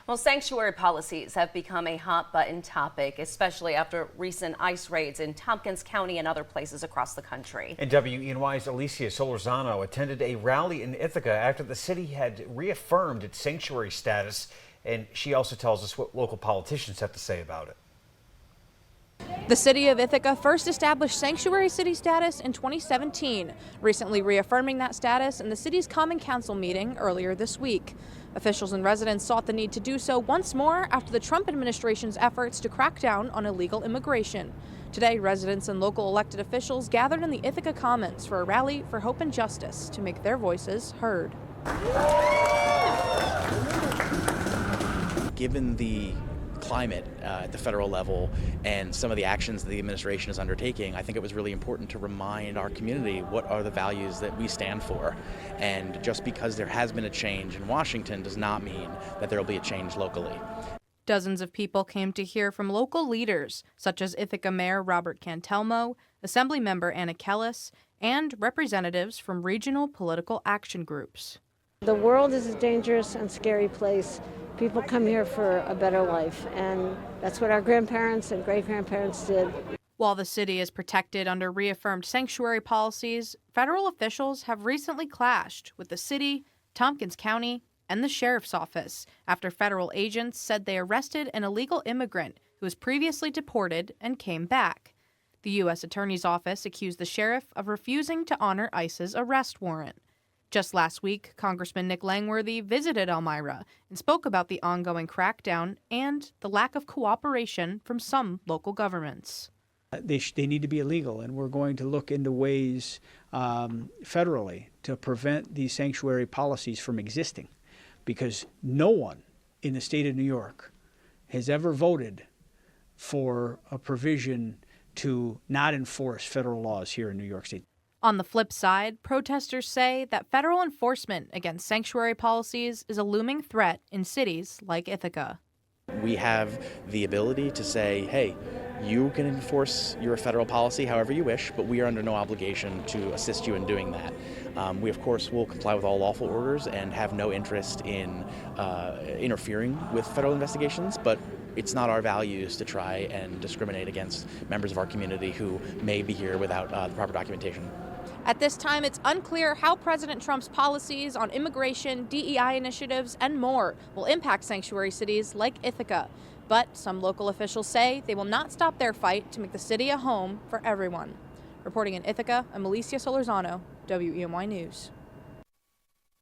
Well, sanctuary policies have become a hot button topic, especially after recent ICE raids in Tompkins County and other places across the country. And WENY's Alicia Solorzano attended a rally in Ithaca after the city had reaffirmed its sanctuary status. And she also tells us what local politicians have to say about it. The City of Ithaca first established sanctuary city status in 2017, recently reaffirming that status in the city's Common Council meeting earlier this week. Officials and residents sought the need to do so once more after the Trump administration's efforts to crack down on illegal immigration. Today, residents and local elected officials gathered in the Ithaca Commons for a rally for hope and justice to make their voices heard. Given the climate at the federal level and some of the actions that the administration is undertaking, I think it was really important to remind our community what are the values that we stand for. And just because there has been a change in Washington does not mean that there will be a change locally. Dozens of people came to hear from local leaders, such as Ithaca Mayor Robert Cantelmo, Assemblymember Anna Kellis, and representatives from regional political action groups. The world is a dangerous and scary place. People come here for a better life, and that's what our grandparents and great-grandparents did. While the city is protected under reaffirmed sanctuary policies, federal officials have recently clashed with the city, Tompkins County, and the sheriff's office after federal agents said they arrested an illegal immigrant who was previously deported and came back. The U.S. Attorney's Office accused the sheriff of refusing to honor ICE's arrest warrant. Just last week, Congressman Nick Langworthy visited Elmira and spoke about the ongoing crackdown and the lack of cooperation from some local governments. They need to be illegal, and we're going to look into ways federally to prevent these sanctuary policies from existing, because no one in the state of New York has ever voted for a provision to not enforce federal laws here in New York State. On the flip side, protesters say that federal enforcement against sanctuary policies is a looming threat in cities like Ithaca. We have the ability to say, hey, you can enforce your federal policy however you wish, but we are under no obligation to assist you in doing that. We, of course, will comply with all lawful orders and have no interest in interfering with federal investigations, but it's not our values to try and discriminate against members of our community who may be here without the proper documentation. At this time, it's unclear how President Trump's policies on immigration, DEI initiatives, and more will impact sanctuary cities like Ithaca. But some local officials say they will not stop their fight to make the city a home for everyone. Reporting in Ithaca, I'm Alicia Solorzano, WENY News.